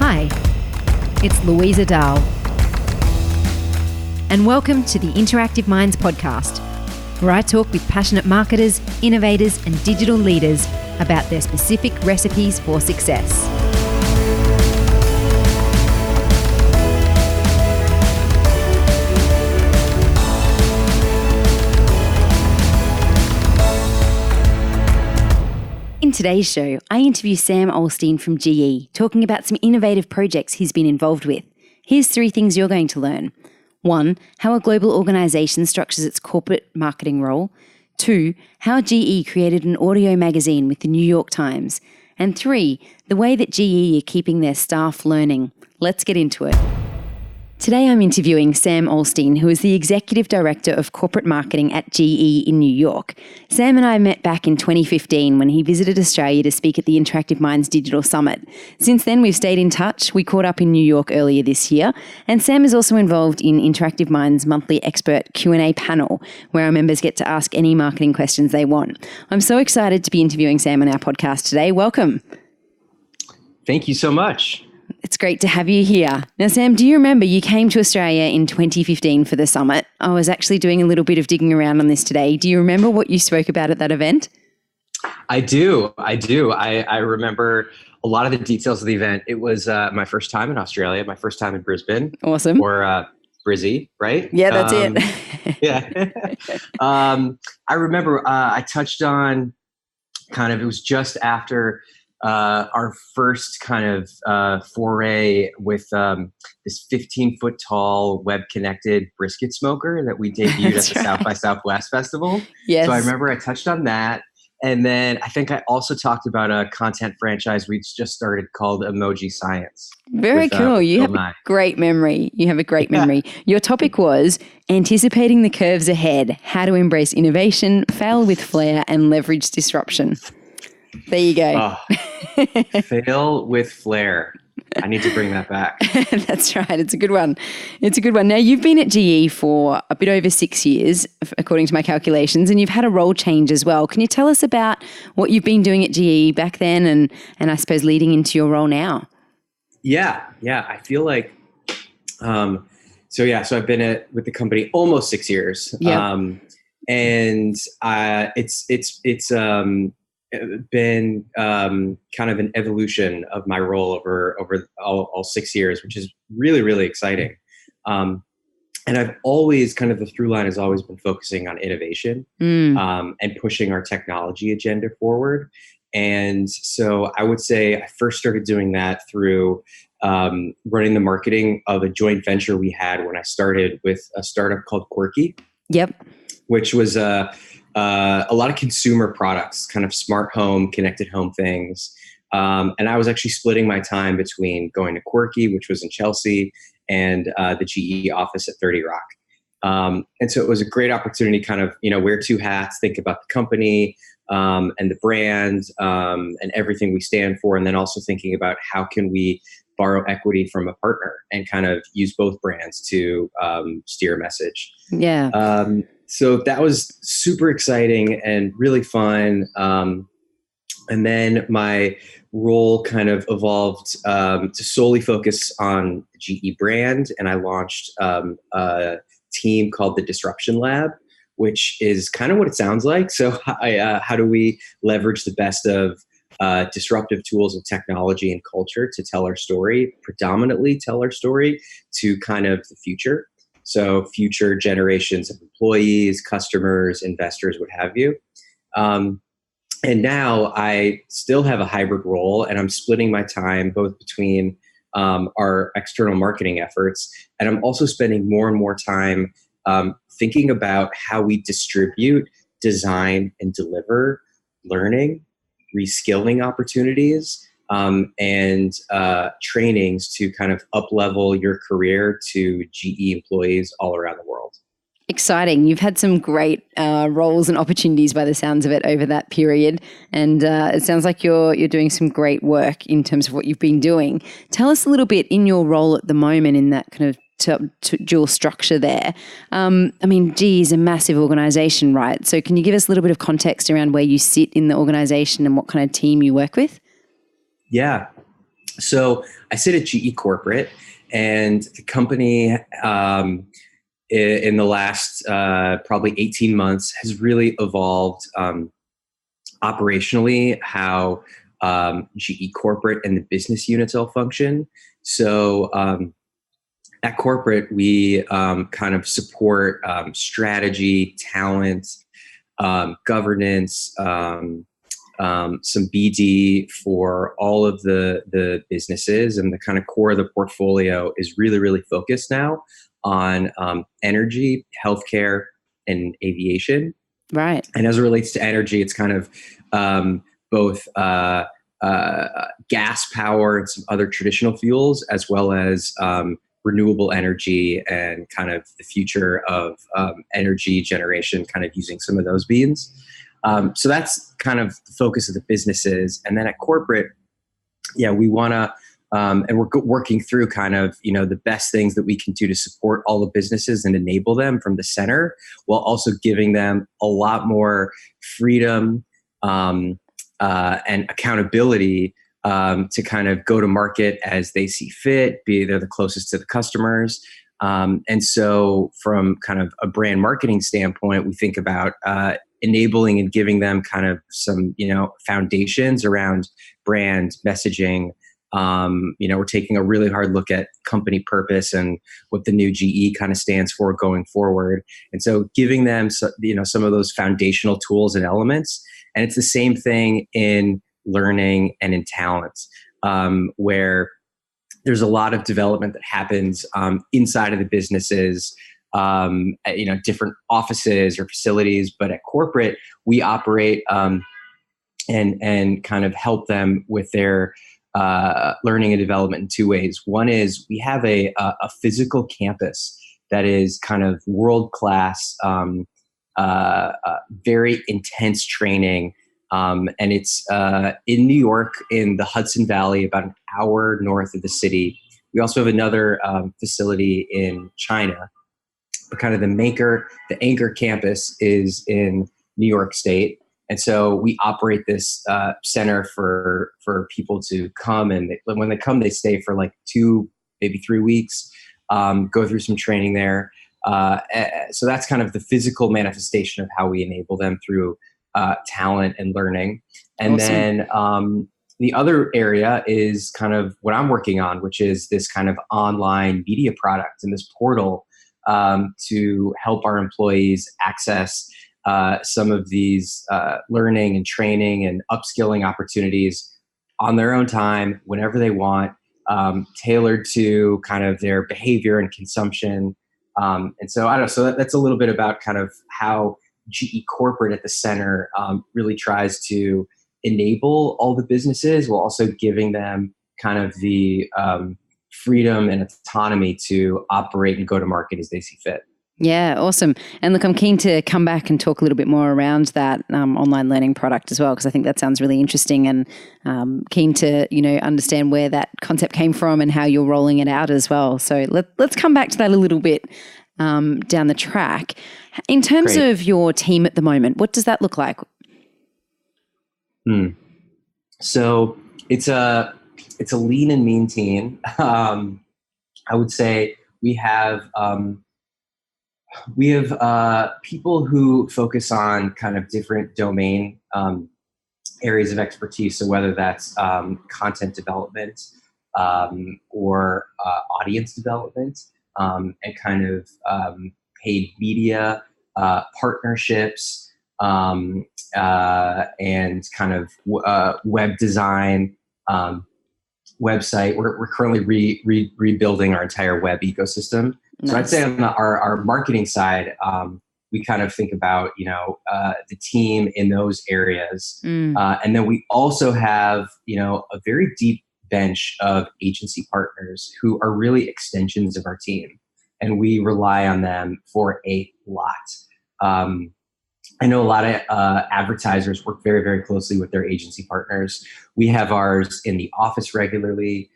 Hi, it's Louisa Dahl. And welcome to the Interactive Minds podcast, where I talk with passionate marketers, innovators, and digital leaders about their specific recipes for success. In today's show, I interview Sam Olstein from GE, talking about some innovative projects he's been involved with. Here's 3 things you're going to learn. 1, how a global organisation structures its corporate marketing role. 2, how GE created an audio magazine with the New York Times. And 3, the way that GE are keeping their staff learning. Let's get into it. Today I'm interviewing Sam Olstein, who is the Executive Director of Corporate Marketing at GE in New York. Sam and I met back in 2015 when he visited Australia to speak at the Interactive Minds Digital Summit. Since then, we've stayed in touch. We caught up in New York earlier this year. And Sam is also involved in Interactive Minds' monthly expert Q&A panel, where our members get to ask any marketing questions they want. I'm so excited to be interviewing Sam on our podcast today. Welcome. Thank you so much. It's great to have you here. Now, Sam, do you remember you came to Australia in 2015 for the summit? I was actually doing a little bit of digging around on this today. Do you remember what you spoke about at that event? I do. I remember a lot of the details of the event. It was my first time in Australia, my first time in Brisbane. Awesome. Or Brizzy, right? Yeah, that's it. Yeah. I remember I touched on it was just after our first kind of foray with this 15-foot tall web-connected brisket smoker that we debuted at the South by Southwest Festival. Yes. So I remember I touched on that. And then I think I also talked about a content franchise we just started called Emoji Science. Very cool. You have a great memory. Your topic was anticipating the curves ahead, how to embrace innovation, fail with flair, and leverage disruption. There you go. Fail with flair. I need to bring that back. That's right. It's a good one. Now, you've been at GE for a bit over 6 years, according to my calculations, and you've had a role change as well. Can you tell us about what you've been doing at GE back then and I suppose leading into your role now? Yeah. I feel like, so I've been with the company almost 6 years. Yeah. And it's been kind of an evolution of my role over all 6 years, which is really, really exciting. And I've always the through line has always been focusing on innovation and pushing our technology agenda forward. And so I would say I first started doing that through running the marketing of a joint venture we had when I started with a startup called Quirky. Yep. Which was a lot of consumer products, kind of smart home, connected home things. And I was actually splitting my time between going to Quirky, which was in Chelsea, and the GE office at 30 Rock. And so it was a great opportunity wear 2 hats, think about the company and the brand and everything we stand for. And then also thinking about how can we borrow equity from a partner and kind of use both brands to steer a message. Yeah. So that was super exciting and really fun. And then my role kind of evolved to solely focus on the GE brand. And I launched a team called the Disruption Lab, which is kind of what it sounds like. So how do we leverage the best of disruptive tools of technology and culture to tell our story, predominantly tell our story to kind of the future. So future generations of employees, customers, investors, what have you. And now I still have a hybrid role, and I'm splitting my time both between our external marketing efforts, and I'm also spending more and more time thinking about how we distribute, design, and deliver learning, reskilling opportunities, and trainings to kind of up-level your career to GE employees all around the world. Exciting. You've had some great roles and opportunities by the sounds of it over that period. And it sounds like you're doing some great work in terms of what you've been doing. Tell us a little bit in your role at the moment in that kind of dual structure there. GE is a massive organization, right? So can you give us a little bit of context around where you sit in the organization and what kind of team you work with? Yeah. So I sit at GE Corporate, and the company in the last probably 18 months has really evolved operationally how GE Corporate and the business units all function. So at corporate, we kind of support strategy, talent, governance, some BD for all of the businesses, and the kind of core of the portfolio is really, really focused now on energy, healthcare, and aviation. Right. And as it relates to energy, it's kind of both gas power and some other traditional fuels, as well as renewable energy and kind of the future of energy generation, kind of using some of those beans. So that's kind of the focus of the businesses. And then at corporate, yeah, we want to, and we're working through kind of, the best things that we can do to support all the businesses and enable them from the center, while also giving them a lot more freedom and accountability to kind of go to market as they see fit, they're the closest to the customers. And so from kind of a brand marketing standpoint, we think about enabling and giving them kind of some, foundations around brand messaging. We're taking a really hard look at company purpose and what the new GE kind of stands for going forward. And so giving them, some of those foundational tools and elements. And it's the same thing in learning and in talent, where there's a lot of development that happens inside of the businesses, different offices or facilities. But at corporate, we operate and kind of help them with their learning and development in two ways. One is we have a physical campus that is kind of world-class, very intense training. And it's in New York, in the Hudson Valley, about an hour north of the city. We also have another facility in China, but kind of the anchor campus is in New York State. And so we operate this center for people to come, and when they come, they stay for like 2, maybe 3 weeks, go through some training there. So that's kind of the physical manifestation of how we enable them through talent and learning. And Awesome. then the other area is kind of what I'm working on, which is this kind of online media product and this portal to help our employees access some of these learning and training and upskilling opportunities on their own time, whenever they want, tailored to kind of their behavior and consumption. And so I don't know. So that's a little bit about kind of how GE Corporate at the center really tries to enable all the businesses, while also giving them kind of the freedom and autonomy to operate and go to market as they see fit. Yeah, awesome. And look, I'm keen to come back and talk a little bit more around that online learning product as well, because I think that sounds really interesting, and keen to, understand where that concept came from and how you're rolling it out as well. So let's come back to that a little bit down the track. In terms Great. of your team at the moment, what does that look like? So it's a lean and mean team. I would say we have people who focus on kind of different domain areas of expertise. So whether that's content development or audience development, and kind of paid media partnerships, and kind of web design, website. We're currently rebuilding our entire web ecosystem. Nice. So I'd say on our marketing side, we kind of think about, the team in those areas. And then we also have, a very deep bench of agency partners who are really extensions of our team. And we rely on them for a lot. I know a lot of advertisers work very, very closely with their agency partners. We have ours in the office regularly.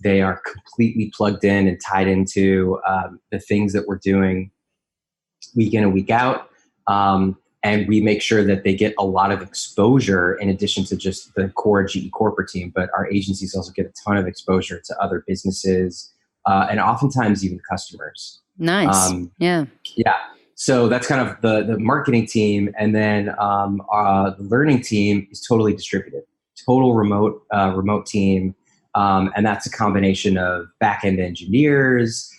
They are completely plugged in and tied into the things that we're doing week in and week out. and we make sure that they get a lot of exposure in addition to just the core GE corporate team. But our agencies also get a ton of exposure to other businesses and oftentimes even customers. Nice. Yeah. Yeah. So that's kind of the marketing team. And then the learning team is totally distributed, total remote team. And that's a combination of back-end engineers,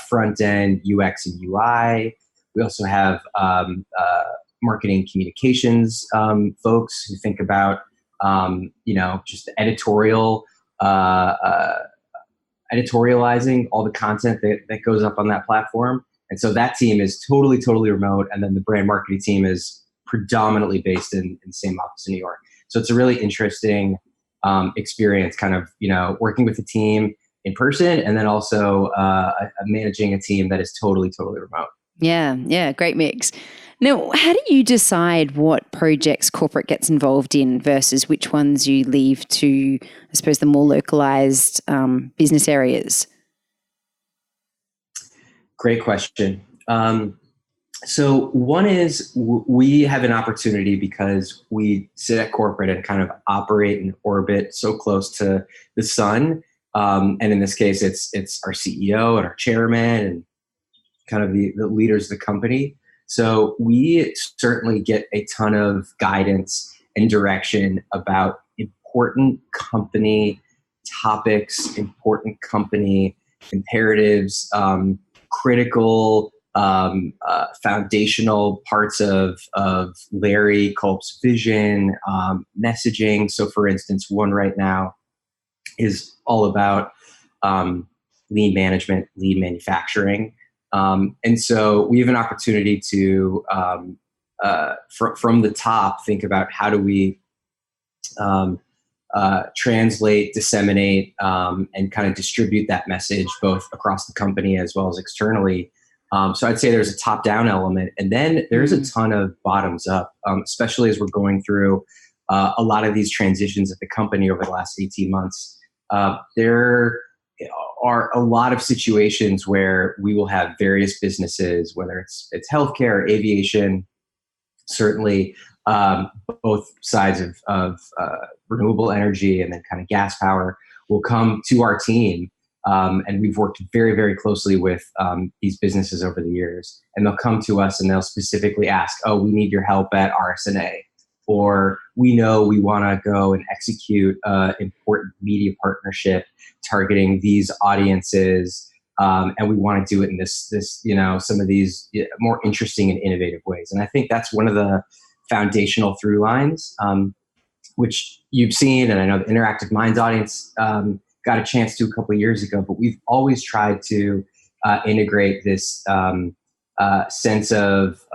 front-end UX and UI. We also have marketing communications folks who think about, just editorializing all the content that goes up on that platform. And so that team is totally remote. And then the brand marketing team is predominantly based in the same office in New York. So it's a really interesting experience, kind of, working with the team in person and then also managing a team that is totally remote. Yeah, great mix. Now, how do you decide what projects corporate gets involved in versus which ones you leave to, I suppose, the more localized business areas? Great question. So one is we have an opportunity because we sit at corporate and kind of operate and orbit so close to the sun. And in this case, it's our CEO and our chairman and kind of the leaders of the company. So we certainly get a ton of guidance and direction about important company topics, important company imperatives, critical foundational parts of Larry Culp's vision, messaging. So for instance, one right now is all about lean management, lean manufacturing. And so we have an opportunity to, from the top, think about how do we translate, disseminate, and kind of distribute that message both across the company as well as externally. So I'd say there's a top-down element, and then there's a ton of bottoms-up, especially as we're going through a lot of these transitions at the company over the last 18 months. There are a lot of situations where we will have various businesses, whether it's healthcare, aviation, certainly both sides of renewable energy and then kind of gas power will come to our team. And we've worked very closely with these businesses over the years. And they'll come to us and they'll specifically ask, oh, we need your help at RSNA. Or we know we want to go and execute an important media partnership targeting these audiences. And we want to do it in this, some of these more interesting and innovative ways. And I think that's one of the foundational through lines, which you've seen. And I know the Interactive Minds audience got a chance to a couple of years ago, but we've always tried to integrate this sense of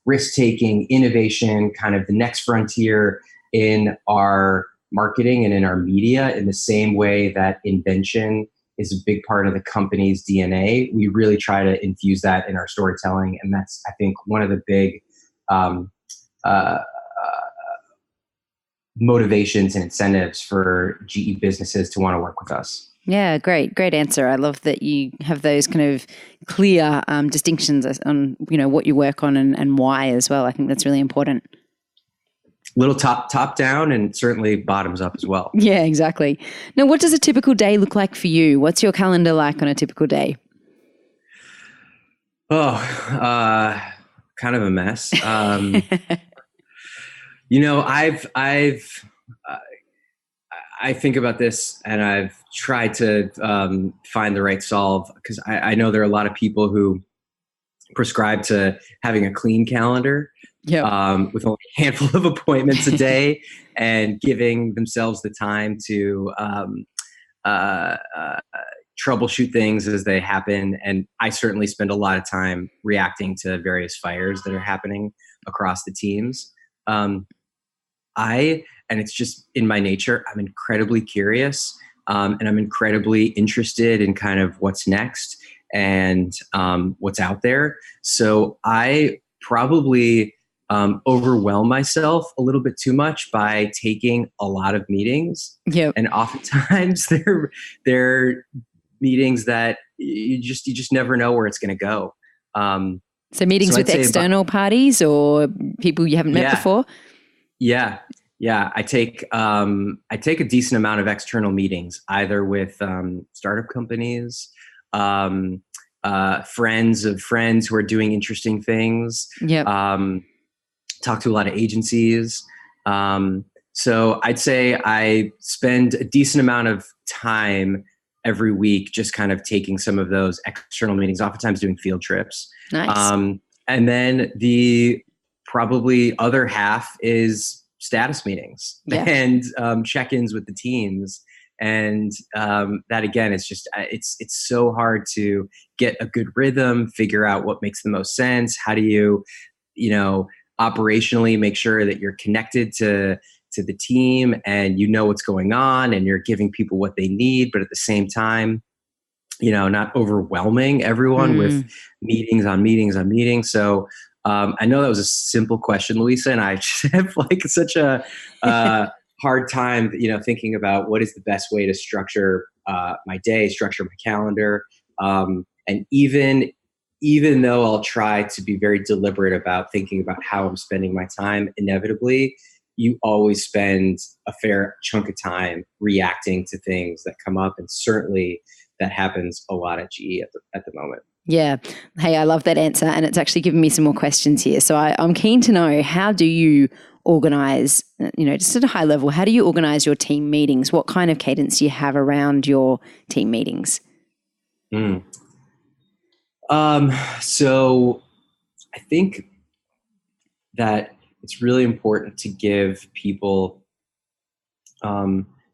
risk-taking, innovation, kind of the next frontier in our marketing and in our media in the same way that invention is a big part of the company's DNA. We really try to infuse that in our storytelling. And that's, I think, one of the big motivations and incentives for GE businesses to want to work with us. Yeah, great answer. I love that you have those kind of clear distinctions on what you work on and why as well. I think that's really important. Little top down and certainly bottoms up as well. Yeah, exactly. Now, what does a typical day look like for you? What's your calendar like on a typical day? Oh, kind of a mess. I think about this and I've tried to find the right solve because I know there are a lot of people who prescribe to having a clean calendar with only a handful of appointments a day and giving themselves the time to troubleshoot things as they happen. And I certainly spend a lot of time reacting to various fires that are happening across the teams. And it's just in my nature, I'm incredibly curious and I'm incredibly interested in kind of what's next and what's out there. So I probably overwhelm myself a little bit too much by taking a lot of meetings. Yep. And oftentimes they're meetings that you just never know where it's going to go. So meetings So with I'd say external parties or people you haven't met before? Yeah. I take a decent amount of external meetings, either with startup companies, um, friends of friends who are doing interesting things. Yep. Talk to a lot of agencies. So I'd say I spend a decent amount of time every week just kind of taking some of those external meetings, oftentimes doing field trips. Nice. And then the probably other half is status meetings Yeah. and check-ins with the teams. And that again, it's just it's so hard to get a good rhythm, figure out what makes the most sense. How do you know, operationally make sure that you're connected to the team and you know what's going on and you're giving people what they need, but at the same time, you know, not overwhelming everyone with meetings on meetings on meetings. So I know that was a simple question, Louisa, and I just have like such a hard time, you know, thinking about what is the best way to structure my day, structure my calendar, and even though I'll try to be very deliberate about thinking about how I'm spending my time, inevitably, you always spend a fair chunk of time reacting to things that come up, and certainly that happens a lot at GE at the moment. Yeah. Hey, I love that answer. And it's actually given me some more questions here. So I'm keen to know, how do you organize, you know, just at a high level, how do you organize your team meetings? What kind of cadence do you have around your team meetings? So I think that it's really important to give people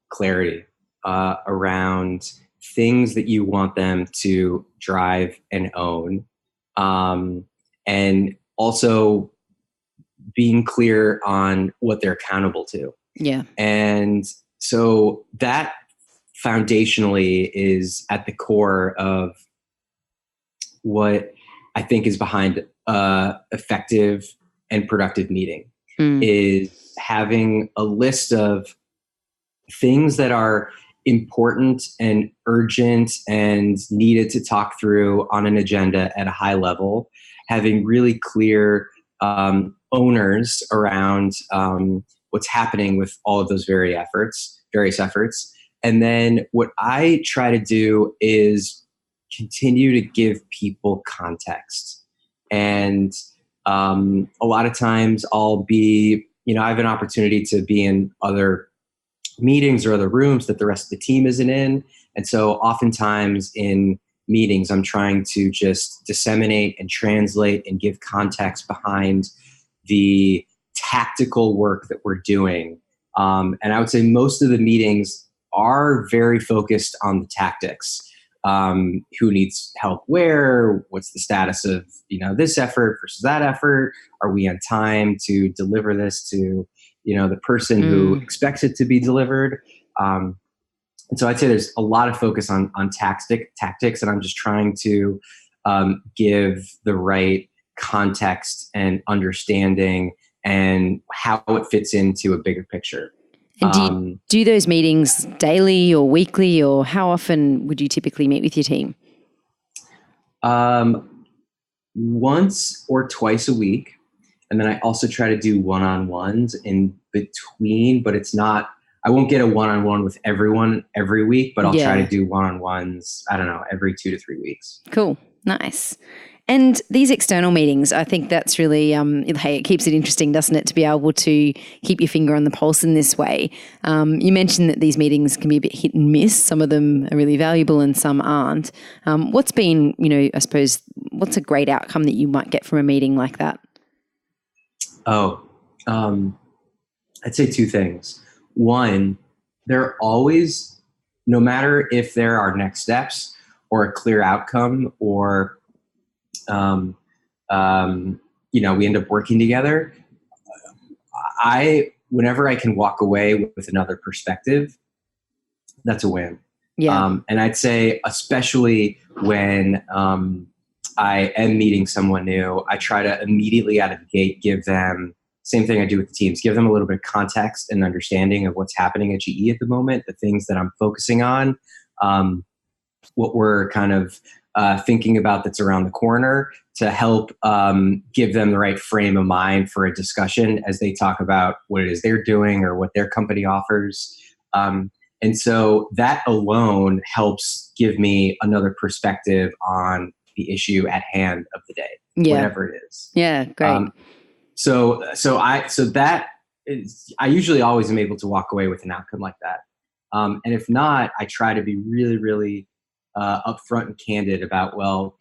clarity around things that you want them to drive and own, and also being clear on what they're accountable to. Yeah. And so that foundationally is at the core of what I think is behind effective and productive meeting, is having a list of things that are important and urgent and needed to talk through on an agenda at a high level, having really clear owners around what's happening with all of those various efforts. And then what I try to do is continue to give people context. And a lot of times I'll be, you know, I have an opportunity to be in other meetings or other rooms that the rest of the team isn't in. And so oftentimes in meetings, I'm trying to just disseminate and translate and give context behind the tactical work that we're doing. And I would say most of the meetings are very focused on the tactics. Who needs help where? What's the status of, you know, this effort versus that effort? Are we on time to deliver this to, you know, the person who expects it to be delivered? And so I'd say there's a lot of focus on tactics, and I'm just trying to give the right context and understanding and how it fits into a bigger picture. And do you do those meetings daily or weekly, or how often would you typically meet with your team? Once or twice a week. And then I also try to do one-on-ones in between, but it's not, I won't get a one-on-one with everyone every week, but I'll try to do one-on-ones, I don't know, every 2 to 3 weeks. Cool. Nice. And these external meetings, I think that's really, hey, it keeps it interesting, doesn't it, to be able to keep your finger on the pulse in this way. You mentioned that these meetings can be a bit hit and miss. Some of them are really valuable and some aren't. What's been, you know, I suppose, what's a great outcome that you might get from a meeting like that? I'd say two things. One, there are always, no matter if there are next steps or a clear outcome or you know, we end up working together, whenever I can walk away with another perspective, that's a win. Yeah. And I'd say, especially when I am meeting someone new, I try to immediately out of the gate give them, same thing I do with the teams, give them a little bit of context and understanding of what's happening at GE at the moment, the things that I'm focusing on, what we're kind of thinking about that's around the corner to help give them the right frame of mind for a discussion as they talk about what it is they're doing or what their company offers. And so that alone helps give me another perspective on the issue at hand of the day, whatever it is. Yeah, great. I usually always am able to walk away with an outcome like that. And if not, I try to be really, really upfront and candid about, well,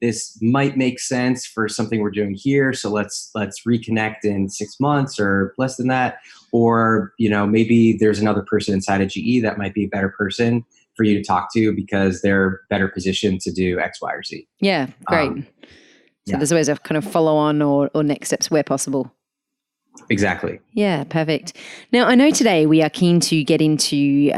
this might make sense for something we're doing here. So let's reconnect in 6 months or less than that. Or, maybe there's another person inside of GE that might be a better person for you to talk to because they're better positioned to do X, Y, or Z. Yeah, great. So there's always a kind of follow on or next steps where possible. Exactly. Yeah, perfect. Now, I know today we are keen to get into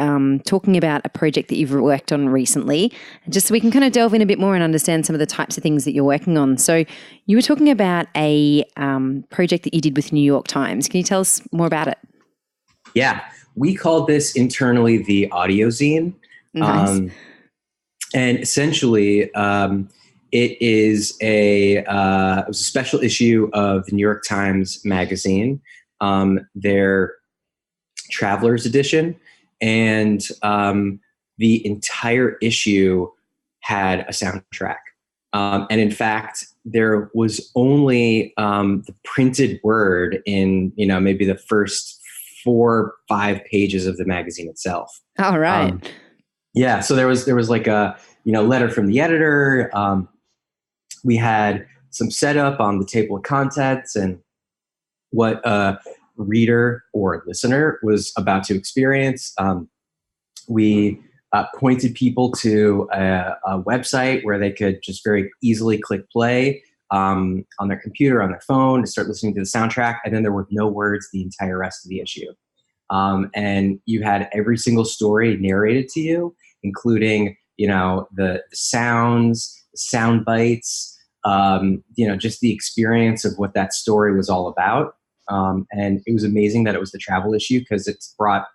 talking about a project that you've worked on recently, just so we can kind of delve in a bit more and understand some of the types of things that you're working on. So you were talking about a project that you did with New York Times. Can you tell us more about it? Yeah, we called this internally the audiozine. Nice. And essentially, it was a special issue of the New York Times Magazine, their Travelers Edition, and the entire issue had a soundtrack. And in fact, there was only the printed word in maybe the first 4 or 5 pages of the magazine itself. All right. Yeah, so there was like a letter from the editor. We had some setup on the table of contents and what a reader or listener was about to experience. We pointed people to a website where they could just very easily click play on their computer, on their phone, to start listening to the soundtrack. And then there were no words the entire rest of the issue. And you had every single story narrated to you, including the sounds, the sound bites, just the experience of what that story was all about. And it was amazing that it was the travel issue because it's brought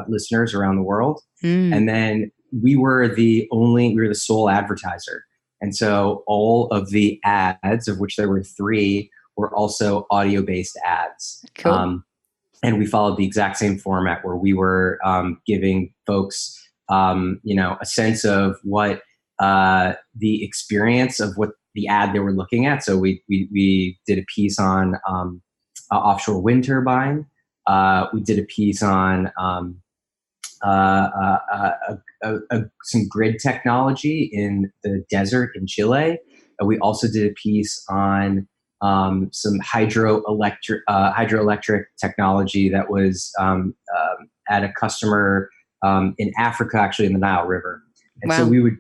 listeners around the world. And then we were the sole advertiser. And so all of the ads, of which there were 3, were also audio-based ads. Cool. And we followed the exact same format where we were giving folks, a sense of what the experience of what the ad they were looking at. So we did a piece on offshore wind turbine. We did a piece on some grid technology in the desert in Chile. We also did a piece on some hydroelectric technology that was at a customer in Africa, actually in the Nile River. And so we would,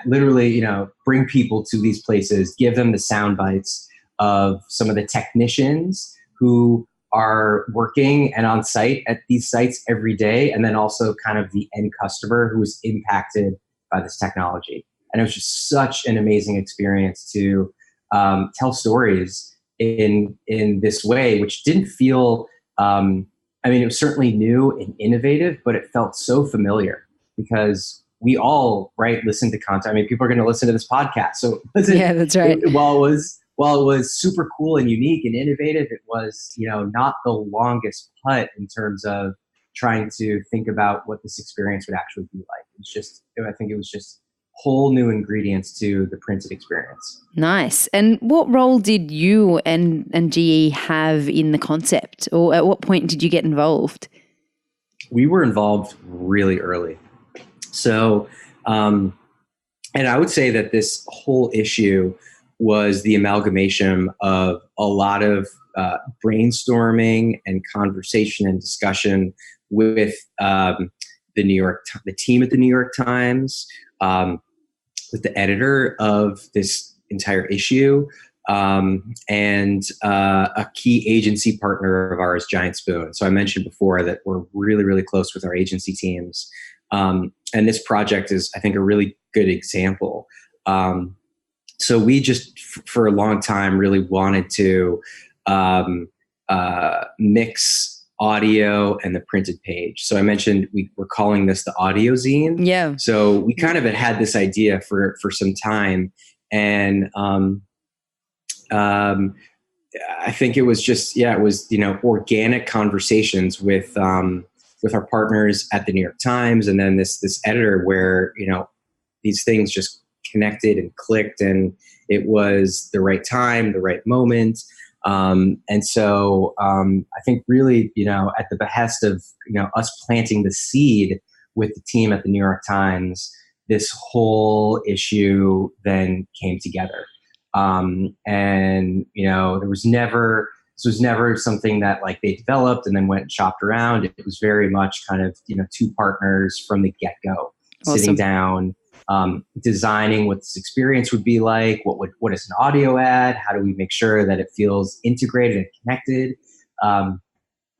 literally, bring people to these places, give them the sound bites of some of the technicians who are working and on site at these sites every day, and then also kind of the end customer who was impacted by this technology. And it was just such an amazing experience to tell stories in this way, which didn't feel, it was certainly new and innovative, but it felt so familiar because we all, listen to content. People are going to listen to this podcast. So listen, yeah, that's right. While it was super cool and unique and innovative, it was, not the longest putt in terms of trying to think about what this experience would actually be like. I think it was just whole new ingredients to the printed experience. Nice. And what role did you and GE have in the concept, or at what point did you get involved? We were involved really early. So, and I would say that this whole issue was the amalgamation of a lot of brainstorming and conversation and discussion with the team at the New York Times, with the editor of this entire issue, and a key agency partner of ours, Giant Spoon. So I mentioned before that we're really, really close with our agency teams. And this project is, I think, a really good example. So we just, for a long time, really wanted to mix audio and the printed page. So I mentioned we're calling this the audiozine. Yeah. So we kind of had this idea for some time, and I think it was just, it was, organic conversations with our partners at the New York Times, and then this editor where, these things just connected and clicked, and it was the right time, the right moment. And so I think really, at the behest of, us planting the seed with the team at the New York Times, this whole issue then came together. And, this was never something that like they developed and then went and shopped around. It was very much kind of, two partners from the get-go, sitting down, designing what this experience would be like. What is an audio ad? How do we make sure that it feels integrated and connected? And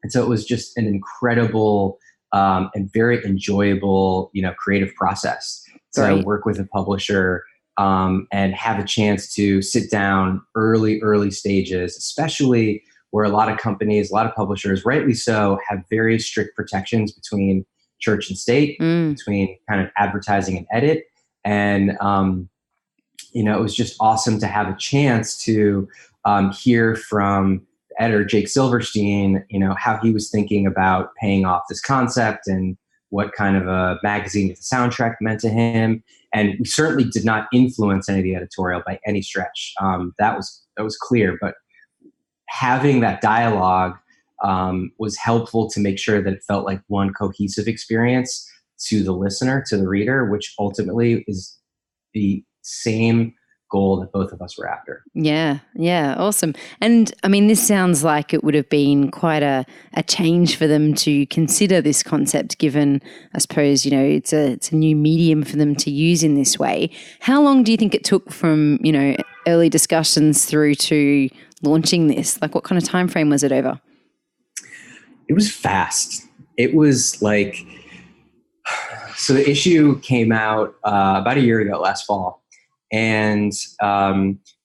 so it was just an incredible and very enjoyable, creative process. So I work with a publisher and have a chance to sit down early stages, especially where a lot of companies, a lot of publishers, rightly so, have very strict protections between church and state, between kind of advertising and edit. And, it was just awesome to have a chance to hear from the editor, Jake Silverstein, how he was thinking about paying off this concept and what kind of a magazine with a soundtrack meant to him. And we certainly did not influence any of the editorial by any stretch. That was clear, but having that dialogue was helpful to make sure that it felt like one cohesive experience to the listener, to the reader, which ultimately is the same goal that both of us were after. Yeah, awesome. And I mean, this sounds like it would have been quite a change for them to consider this concept, given, I suppose, it's a new medium for them to use in this way. How long do you think it took from, early discussions through to launching this? Like, what kind of time frame was it over? It was fast. It was like, so the issue came out about a year ago, last fall. And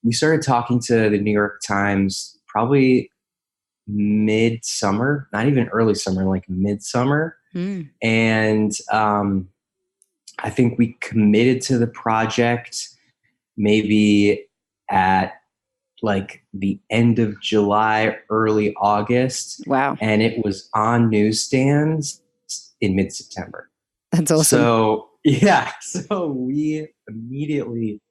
we started talking to the New York Times probably mid-summer, not even early summer, like mid-summer. And I think we committed to the project maybe at like the end of July, early August. Wow. And it was on newsstands in mid-September. That's awesome. So we immediately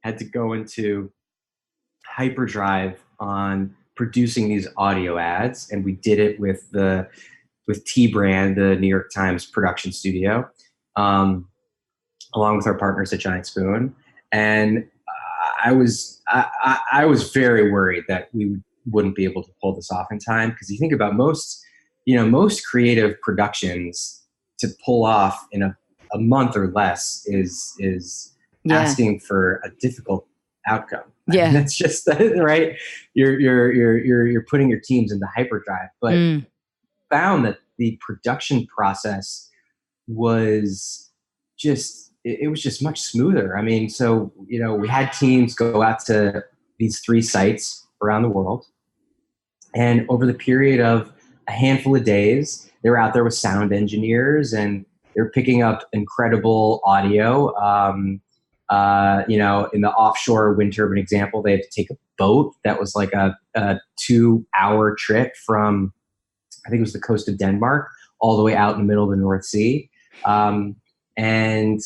had to go into hyperdrive on producing these audio ads, and we did it with T Brand, the New York Times production studio, along with our partners at Giant Spoon. And I was very worried that we wouldn't be able to pull this off in time, because you think about most creative productions, to pull off in a month or less is asking for a difficult outcome. Yeah. I mean, that's just right. You're putting your teams into hyperdrive, but found that the production process was just much smoother. I mean, so we had teams go out to these 3 sites around the world, and over the period of a handful of days, they were out there with sound engineers, and they're picking up incredible audio. In the offshore wind turbine example, they had to take a boat that was like a 2-hour trip from, I think it was the coast of Denmark, all the way out in the middle of the North Sea. And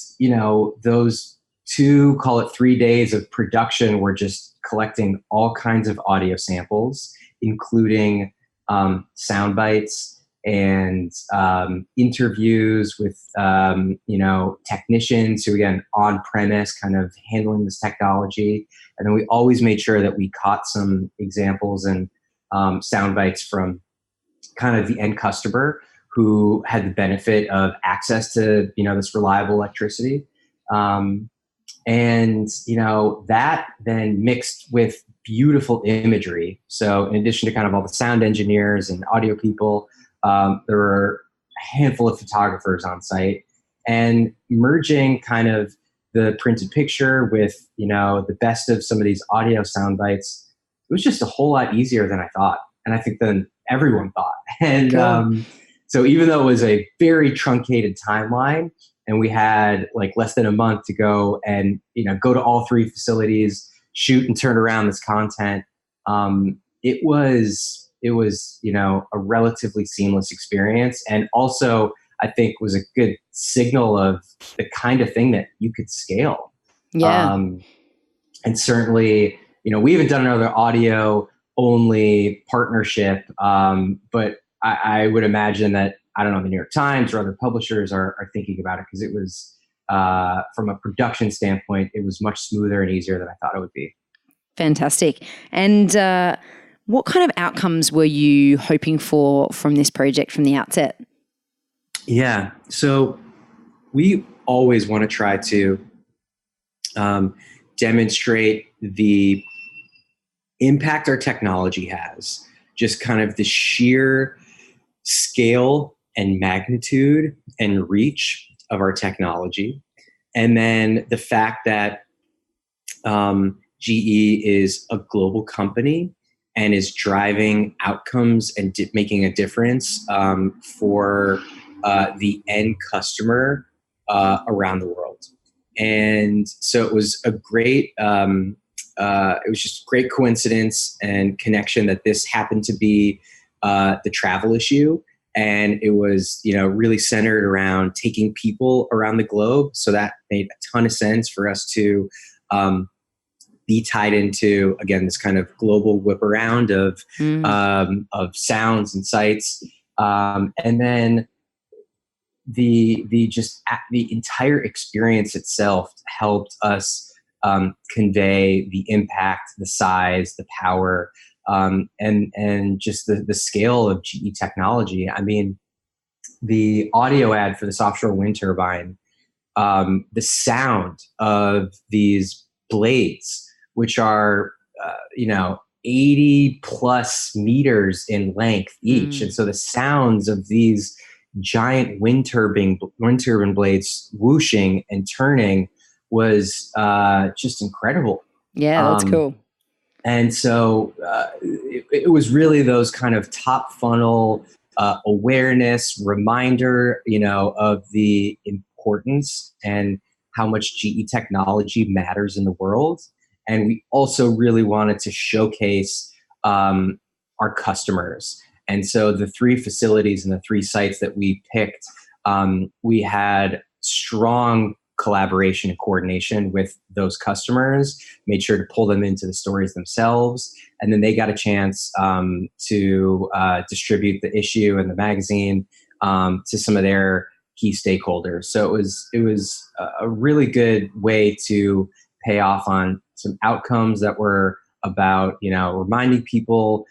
those 3 days of production were just collecting all kinds of audio samples, including sound bites and interviews with technicians who, again, on premise, kind of handling this technology. And then we always made sure that we caught some examples and sound bites from kind of the end customer who had the benefit of access to this reliable electricity. And that then mixed with beautiful imagery. So in addition to kind of all the sound engineers and audio people, there were a handful of photographers on site, and merging kind of the printed picture with, the best of some of these audio sound bites, it was just a whole lot easier than I thought. And I think then everyone thought. And Cool. so even though it was a very truncated timeline, and we had like less than a month to go and go to all three facilities, shoot and turn around this content, it was a relatively seamless experience, and also I think was a good signal of the kind of thing that you could scale. Yeah. Um, and certainly, we haven't done another audio only partnership, but I would imagine that, I don't know, the New York Times or other publishers are thinking about it, because it was, from a production standpoint, it was much smoother and easier than I thought it would be. Fantastic. And what kind of outcomes were you hoping for from this project from the outset? Yeah. So we always want to try to demonstrate the impact our technology has, just kind of the sheer scale and magnitude and reach of our technology. And then the fact that GE is a global company and is driving outcomes and making a difference for the end customer around the world. And so it was a great, it was just great coincidence and connection that this happened to be the travel issue. And it was, really centered around taking people around the globe. So that made a ton of sense for us to be tied into, again, this kind of global whip around of sounds and sights. And then the entire experience itself helped us convey the impact, the size, the power, and just the scale of GE technology. I mean, the audio ad for this offshore wind turbine, the sound of these blades, which are 80 plus meters in length each, and so the sounds of these giant wind turbine blades whooshing and turning was just incredible. Yeah, that's cool. And so it was really those kind of top funnel awareness, reminder, of the importance and how much GE technology matters in the world. And we also really wanted to showcase our customers. And so the three facilities and the three sites that we picked, we had strong collaboration and coordination with those customers, made sure to pull them into the stories themselves. And then they got a chance to distribute the issue and the magazine to some of their key stakeholders. So it was a really good way to pay off on some outcomes that were about, reminding people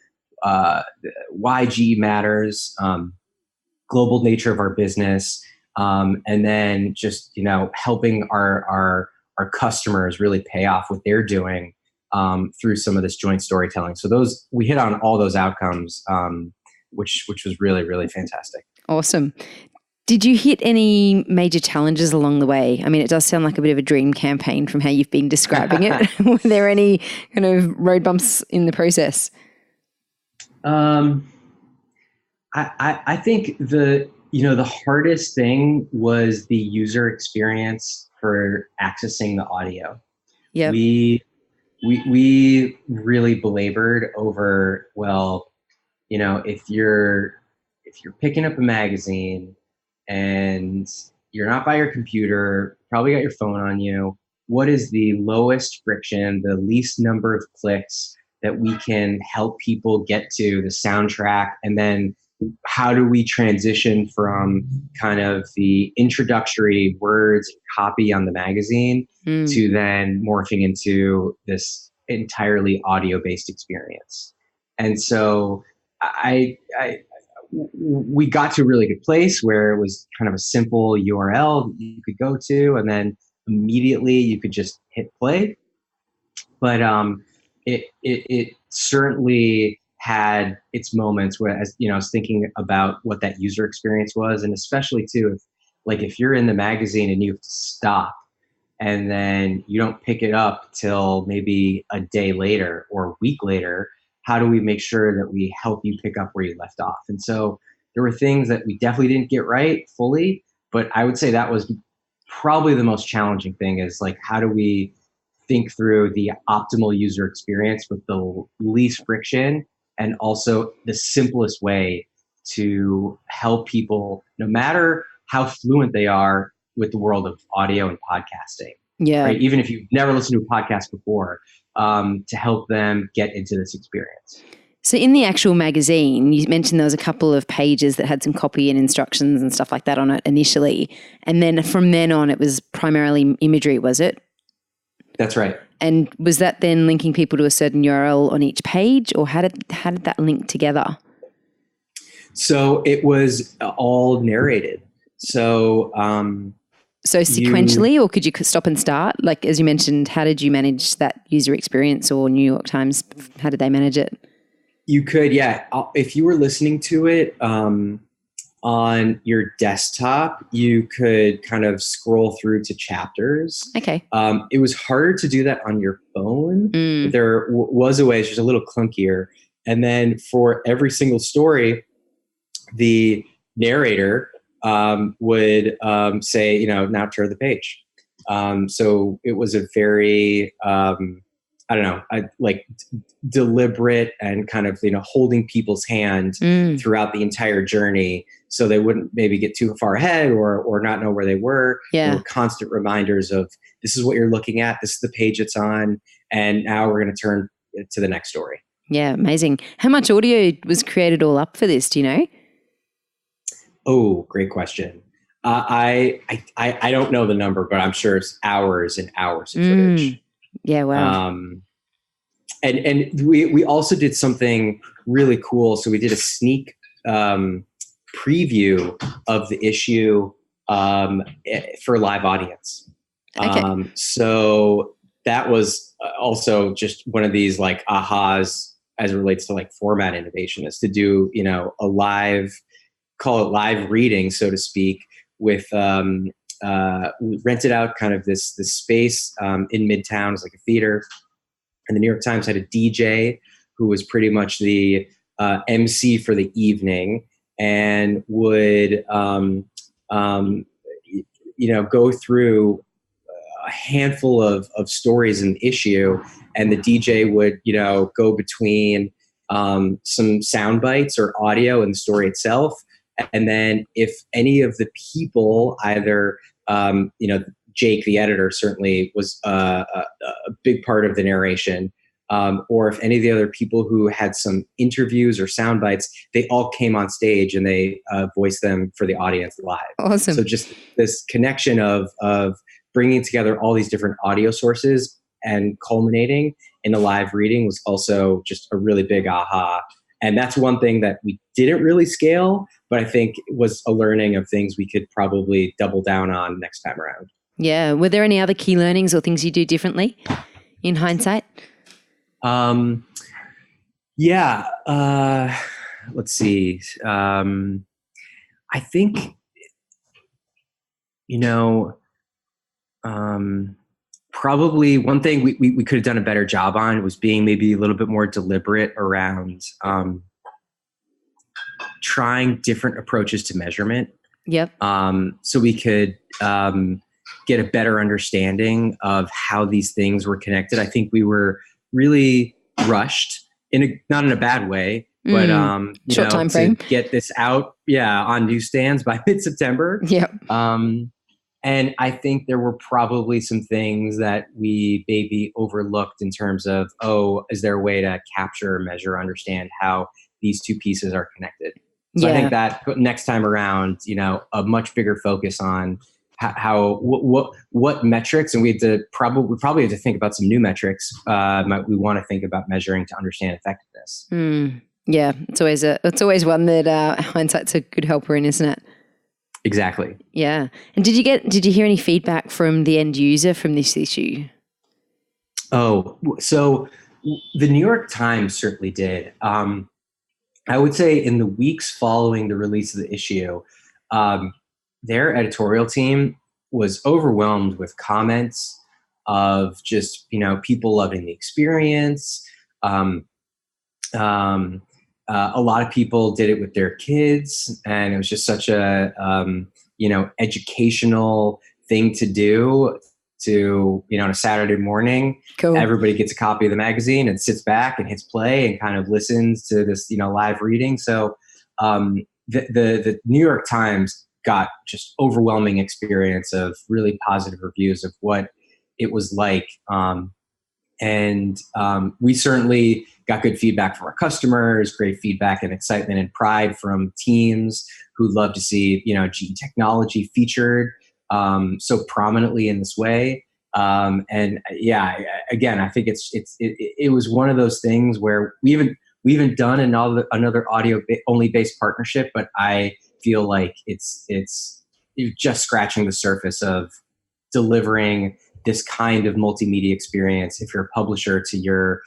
why GE matters, global nature of our business, and then just helping our customers really pay off what they're doing through some of this joint storytelling. So we hit on all those outcomes, which was really, really fantastic. Awesome. Did you hit any major challenges along the way? I mean, it does sound like a bit of a dream campaign from how you've been describing it. Were there any kind of road bumps in the process? I think the hardest thing was the user experience for accessing the audio. Yeah. We really belabored over, if you're picking up a magazine and you're not by your computer, probably got your phone on you, what is the lowest friction, the least number of clicks that we can help people get to the soundtrack? And then how do we transition from kind of the introductory words and copy on the magazine to then morphing into this entirely audio-based experience? And so we got to a really good place where it was kind of a simple URL you could go to, and then immediately you could just hit play. But it certainly had its moments where, as I was thinking about what that user experience was, and especially too, if you're in the magazine and you have to stop, and then you don't pick it up till maybe a day later or a week later, how do we make sure that we help you pick up where you left off? And so there were things that we definitely didn't get right fully, but I would say that was probably the most challenging thing, is like, how do we think through the optimal user experience with the least friction and also the simplest way to help people, no matter how fluent they are with the world of audio and podcasting. Yeah. Right? Even if you've never listened to a podcast before, to help them get into this experience. So in the actual magazine, you mentioned there was a couple of pages that had some copy and instructions and stuff like that on it initially. And then from then on, it was primarily imagery, was it? That's right. And was that then linking people to a certain URL on each page, or how did that link together? So it was all narrated. So sequentially, or could you stop and start? Like, as you mentioned, how did you manage that user experience, or New York Times, how did they manage it? You could, yeah. If you were listening to it on your desktop, you could kind of scroll through to chapters. Okay. It was harder to do that on your phone. But there was a way, it's just a little clunkier. And then for every single story, the narrator would say, now turn the page. So it was a very, deliberate and kind of, holding people's hand throughout the entire journey, so they wouldn't maybe get too far ahead or not know where they were. Yeah. There were constant reminders of, this is what you're looking at, this is the page it's on, and now we're going to turn to the next story. Yeah, amazing. How much audio was created all up for this? Do you know? Oh, great question. I don't know the number, but I'm sure it's hours and hours of footage. Yeah, wow. And we also did something really cool. So we did a sneak preview of the issue for a live audience. Okay. So that was also just one of these like ahas as it relates to like format innovation, is to do, a live, call it live reading, so to speak, with we rented out kind of this space in Midtown. It was like a theater, and the New York Times had a DJ who was pretty much the MC for the evening, and would go through a handful of stories in the issue, and the DJ would go between some sound bites or audio and the story itself. And then if any of the people, either, Jake, the editor, certainly was a big part of the narration, or if any of the other people who had some interviews or sound bites, they all came on stage and they voiced them for the audience live. Awesome. So just this connection of bringing together all these different audio sources and culminating in a live reading was also just a really big aha. And that's one thing that we didn't really scale, but I think it was a learning of things we could probably double down on next time around. Yeah. Were there any other key learnings or things you do differently in hindsight? Yeah. Let's see. I think, probably one thing we could have done a better job on was being maybe a little bit more deliberate around trying different approaches to measurement. Yep. So we could get a better understanding of how these things were connected. I think we were really rushed, not in a bad way, but short time frame to get this out, on newsstands by mid-September. Yep. And I think there were probably some things that we maybe overlooked in terms of, is there a way to capture, measure, understand how these two pieces are connected? So I think that next time around, a much bigger focus on what metrics, and we probably have to think about some new metrics we want to think about measuring to understand effectiveness. Yeah, it's always one that hindsight's a good helper in, isn't it? Exactly. Yeah. And did you hear any feedback from the end user from this issue? Oh, so the New York Times certainly did. I would say in the weeks following the release of the issue, their editorial team was overwhelmed with comments of just, people loving the experience, A lot of people did it with their kids, and it was just such a educational thing to do. On a Saturday morning, Cool. everybody gets a copy of the magazine and sits back and hits play and kind of listens to this live reading. So the New York Times got just overwhelming experience of really positive reviews of what it was like. And we certainly got good feedback from our customers, great feedback and excitement and pride from teams who love to see, GE technology featured so prominently in this way. And yeah, again, I think it was one of those things where we haven't done another audio only based partnership, but I feel like it's just scratching the surface of delivering this kind of multimedia experience if you're a publisher to your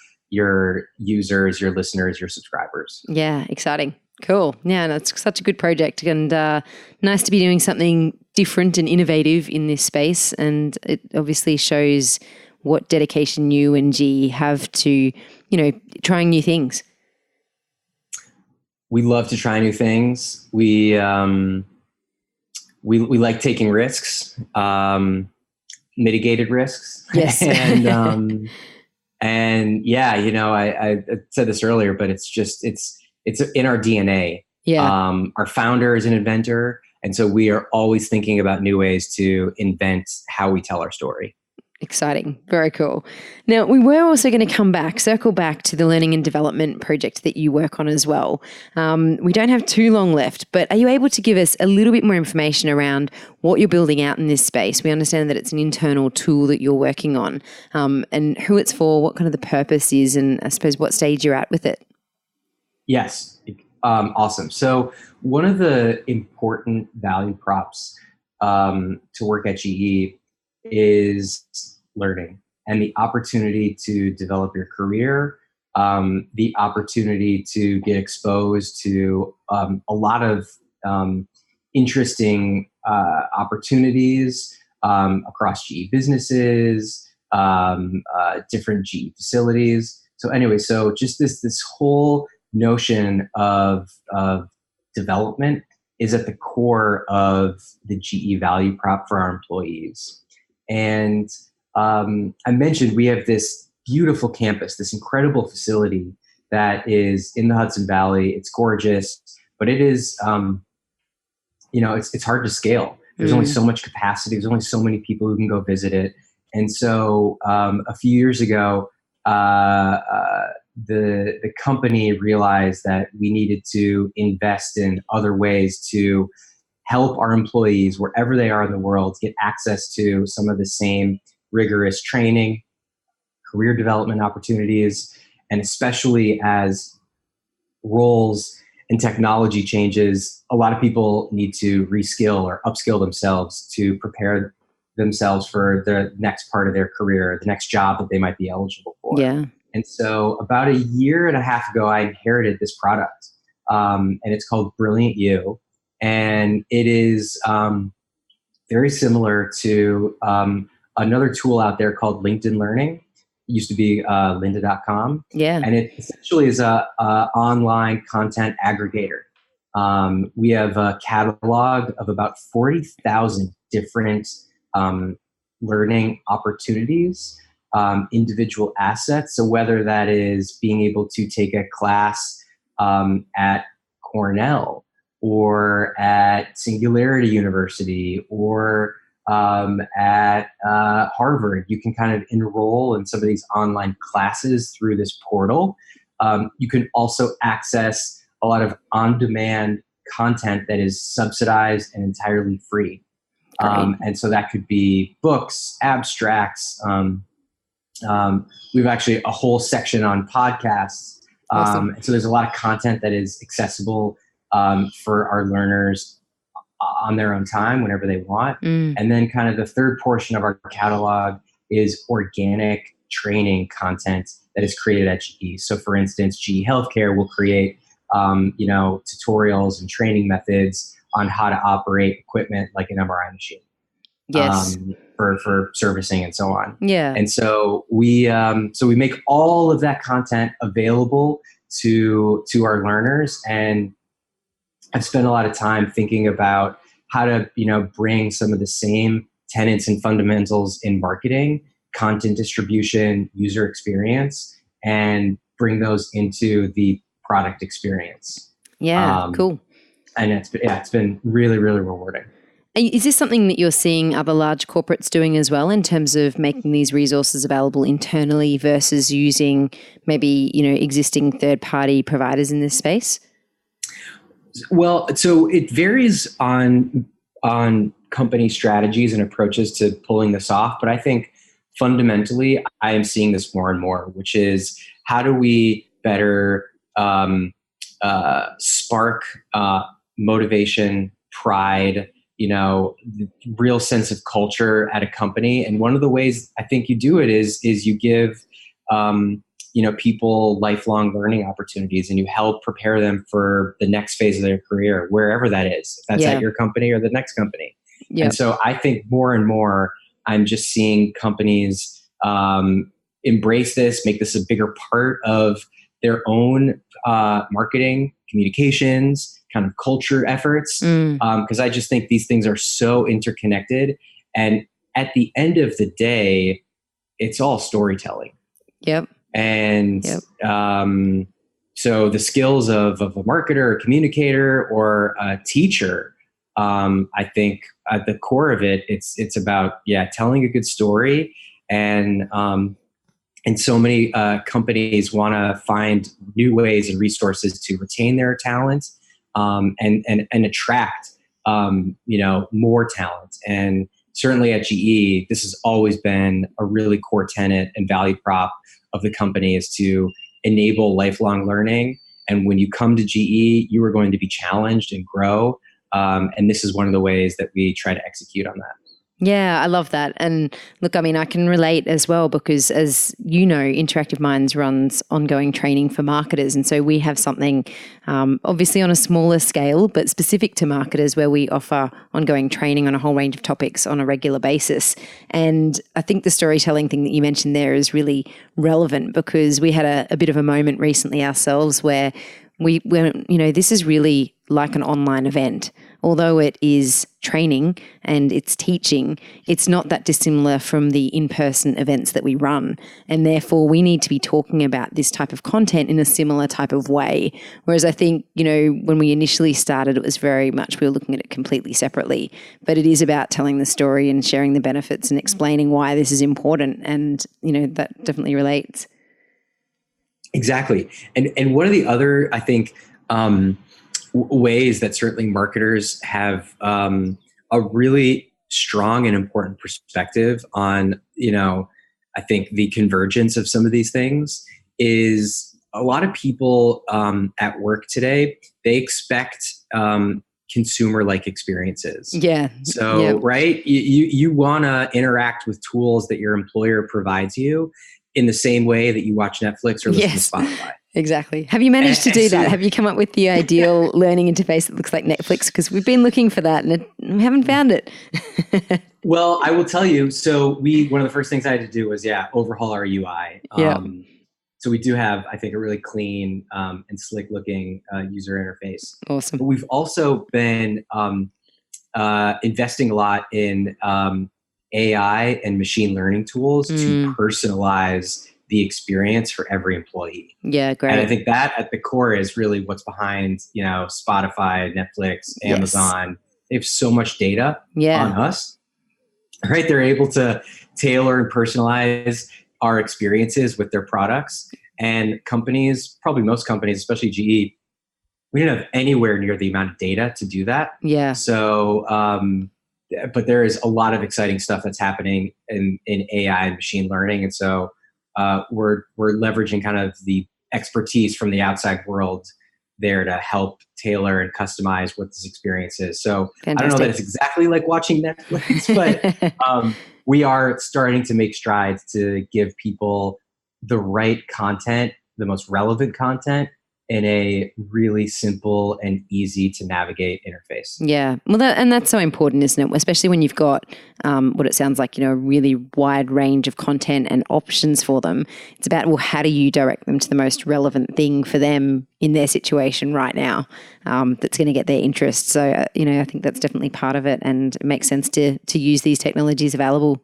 users, your listeners, your subscribers. Yeah, exciting. Cool. Yeah, that's such a good project, and nice to be doing something different and innovative in this space. And it obviously shows what dedication you and GE have to, trying new things. We love to try new things. We like taking risks, mitigated risks. Yes. And yeah, I said this earlier, but it's in our DNA. Yeah. Our founder is an inventor, and so we are always thinking about new ways to invent how we tell our story. Exciting. Very cool. Now, we were also going to circle back to the learning and development project that you work on as well. We don't have too long left, but are you able to give us a little bit more information around what you're building out in this space? We understand that it's an internal tool that you're working on, and who it's for, what kind of the purpose is, and I suppose what stage you're at with it. Yes. Awesome. So one of the important value props to work at GE is learning and the opportunity to develop your career, the opportunity to get exposed to a lot of interesting opportunities across GE businesses, different GE facilities. So anyway, so just this whole notion of development is at the core of the GE value prop for our employees. And I mentioned we have this beautiful campus, this incredible facility that is in the Hudson Valley. It's gorgeous, but it is, it's hard to scale. There's only so much capacity. There's only so many people who can go visit it. And so a few years ago, the company realized that we needed to invest in other ways to help our employees wherever they are in the world get access to some of the same rigorous training, career development opportunities, and especially as roles and technology changes, a lot of people need to reskill or upskill themselves to prepare themselves for the next part of their career, the next job that they might be eligible for. Yeah. And so about a year and a half ago, I inherited this product, and it's called Brilliant You. And it is very similar to another tool out there called LinkedIn Learning. It used to be lynda.com. Yeah. And it essentially is a online content aggregator. We have a catalog of about 40,000 different learning opportunities, individual assets. So whether that is being able to take a class at Cornell, or at Singularity University, or at Harvard, you can kind of enroll in some of these online classes through this portal. You can also access a lot of on-demand content that is subsidized and entirely free. And so that could be books, abstracts. We've actually a whole section on podcasts. Awesome. And so there's a lot of content that is accessible for our learners on their own time, whenever they want. And then kind of the third portion of our catalog is organic training content that is created at GE. So for instance, GE Healthcare will create, tutorials and training methods on how to operate equipment like an MRI machine. Yes. For servicing and so on. Yeah. And so we make all of that content available to our learners. And I've spent a lot of time thinking about how to, bring some of the same tenets and fundamentals in marketing, content distribution, user experience, and bring those into the product experience. Yeah, cool. And it's been really, really rewarding. Is this something that you're seeing other large corporates doing as well in terms of making these resources available internally versus using maybe, existing third-party providers in this space? Well, so it varies on company strategies and approaches to pulling this off. But I think fundamentally, I am seeing this more and more, which is how do we better spark motivation, pride, the real sense of culture at a company. And one of the ways I think you do it is you give people lifelong learning opportunities, and you help prepare them for the next phase of their career, wherever that is, if that's at your company or the next company. Yep. And so I think more and more, I'm just seeing companies embrace this, make this a bigger part of their own marketing, communications, kind of culture efforts. Because I just think these things are so interconnected. And at the end of the day, it's all storytelling. Yep. And so the skills of a marketer, a communicator, or a teacher, I think at the core of it, it's about telling a good story. And so many companies want to find new ways and resources to retain their talent and attract more talent. And certainly at GE, this has always been a really core tenet and value prop of the company, is to enable lifelong learning. And when you come to GE, you are going to be challenged and grow. And this is one of the ways that we try to execute on that. Yeah, I love that. And look, I mean, I can relate as well because, as you know, Interactive Minds runs ongoing training for marketers. And so we have something obviously on a smaller scale, but specific to marketers, where we offer ongoing training on a whole range of topics on a regular basis. And I think the storytelling thing that you mentioned there is really relevant, because we had a bit of a moment recently ourselves where we went, this is really like an online event. Although it is training and it's teaching, it's not that dissimilar from the in-person events that we run. And therefore, we need to be talking about this type of content in a similar type of way. Whereas I think, when we initially started, it was very much we were looking at it completely separately. But it is about telling the story and sharing the benefits and explaining why this is important. And, that definitely relates. Exactly. And one of the other, I think, ways that certainly marketers have a really strong and important perspective on, I think the convergence of some of these things is a lot of people at work today, they expect consumer-like experiences. Yeah. So, right, you want to interact with tools that your employer provides you in the same way that you watch Netflix or listen to Spotify. Exactly. Have you managed to do that? Have you come up with the ideal learning interface that looks like Netflix? Because we've been looking for that and we haven't found it. Well, I will tell you. So one of the first things I had to do was, overhaul our UI. So we do have, I think, a really clean and slick looking user interface. Awesome. But we've also been investing a lot in AI and machine learning tools to personalize the experience for every employee. Yeah, great. And I think that at the core is really what's behind, Spotify, Netflix, Amazon. They have so much data on us, right? They're able to tailor and personalize our experiences with their products. And companies, probably most companies, especially GE, we didn't have anywhere near the amount of data to do that. Yeah. So, but there is a lot of exciting stuff that's happening in AI and machine learning. And so, we're leveraging kind of the expertise from the outside world there to help tailor and customize what this experience is. So fantastic. I don't know that it's exactly like watching Netflix, but we are starting to make strides to give people the right content, the most relevant content in a really simple and easy to navigate interface. Yeah. Well, that's so important, isn't it? Especially when you've got what it sounds like, a really wide range of content and options for them. It's about, well, how do you direct them to the most relevant thing for them in their situation right now that's going to get their interest. So, I think that's definitely part of it, and it makes sense to use these technologies available.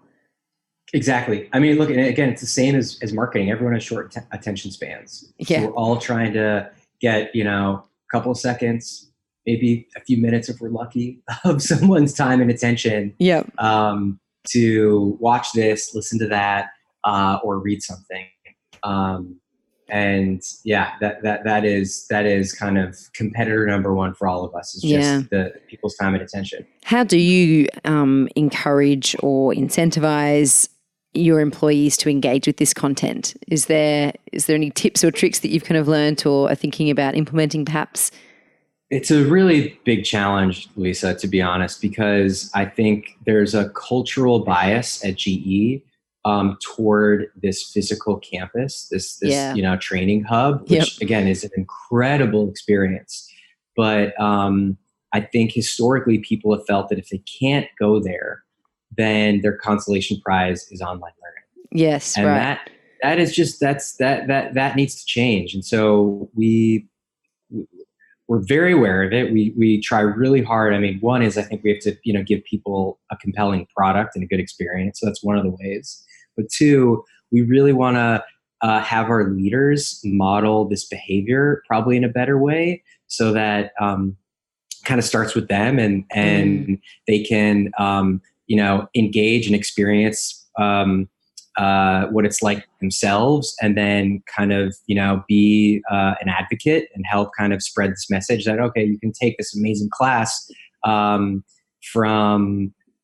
Exactly. I mean, look, and again, it's the same as marketing. Everyone has short attention spans. Yeah. So we're all trying to get, a couple of seconds, maybe a few minutes if we're lucky, of someone's time and attention to watch this, listen to that, or read something. And yeah, that is kind of competitor number one for all of us, is just the people's time and attention. How do you encourage or incentivize your employees to engage with this content? Is there any tips or tricks that you've kind of learned or are thinking about implementing perhaps? It's a really big challenge, Louisa, to be honest, because I think there's a cultural bias at GE toward this physical campus, this training hub, which again is an incredible experience. But I think historically people have felt that if they can't go there, then their consolation prize is online learning. Yes, and right. that is just that needs to change. And so we're very aware of it. We try really hard. I mean, one is I think we have to give people a compelling product and a good experience. So that's one of the ways. But two, we really want to have our leaders model this behavior probably in a better way, so that kind of starts with them and they can engage and experience what it's like themselves, and then kind of be an advocate and help kind of spread this message that, okay, you can take this amazing class from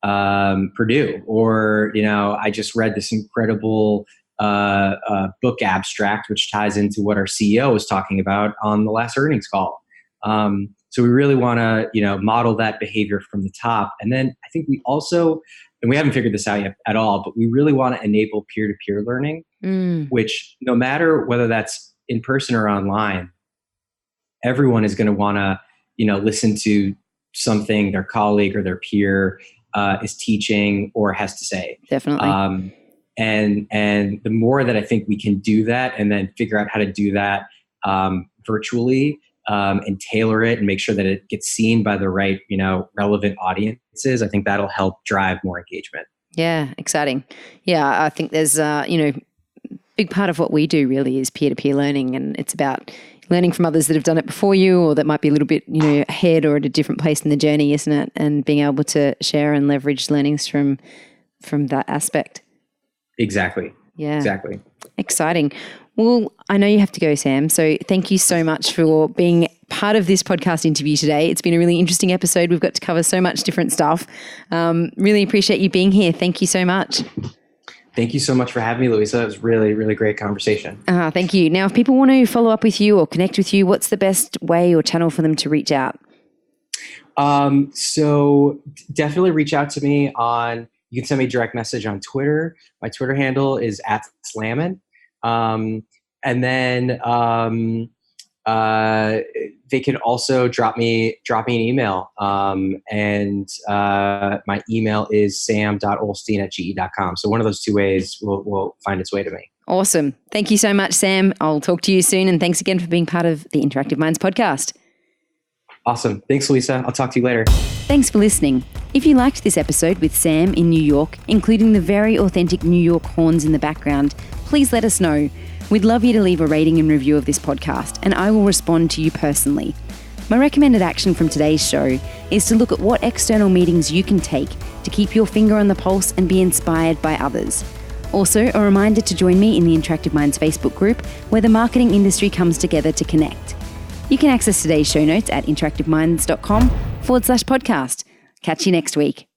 Purdue, or I just read this incredible book abstract which ties into what our CEO was talking about on the last earnings call. So we really want to, model that behavior from the top. And then I think we also, and we haven't figured this out yet at all, but we really want to enable peer-to-peer learning, which no matter whether that's in person or online, everyone is going to want to, listen to something their colleague or their peer is teaching or has to say. Definitely. And the more that I think we can do that, and then figure out how to do that virtually, and tailor it and make sure that it gets seen by the right, relevant audiences, I think that'll help drive more engagement. Yeah, exciting. Yeah, I think there's, big part of what we do really is peer-to-peer learning, and it's about learning from others that have done it before you, or that might be a little bit, ahead or at a different place in the journey, isn't it? And being able to share and leverage learnings from that aspect. Exactly. Yeah. Exactly. Exciting. Well, I know you have to go, Sam. So thank you so much for being part of this podcast interview today. It's been a really interesting episode. We've got to cover so much different stuff. Really appreciate you being here. Thank you so much. Thank you so much for having me, Louisa. It was really, really great conversation. Thank you. Now, if people want to follow up with you or connect with you, what's the best way or channel for them to reach out? So definitely reach out to me you can send me a direct message on Twitter. My Twitter handle is @Slammin. And then they can also drop me an email. And my email is sam.olstein@ge.com. So one of those two ways will find its way to me. Awesome. Thank you so much, Sam. I'll talk to you soon. And thanks again for being part of the Interactive Minds podcast. Awesome. Thanks, Louisa. I'll talk to you later. Thanks for listening. If you liked this episode with Sam in New York, including the very authentic New York horns in the background, please let us know. We'd love you to leave a rating and review of this podcast, and I will respond to you personally. My recommended action from today's show is to look at what external meetings you can take to keep your finger on the pulse and be inspired by others. Also, a reminder to join me in the Interactive Minds Facebook group, where the marketing industry comes together to connect. You can access today's show notes at interactiveminds.com/podcast. Catch you next week.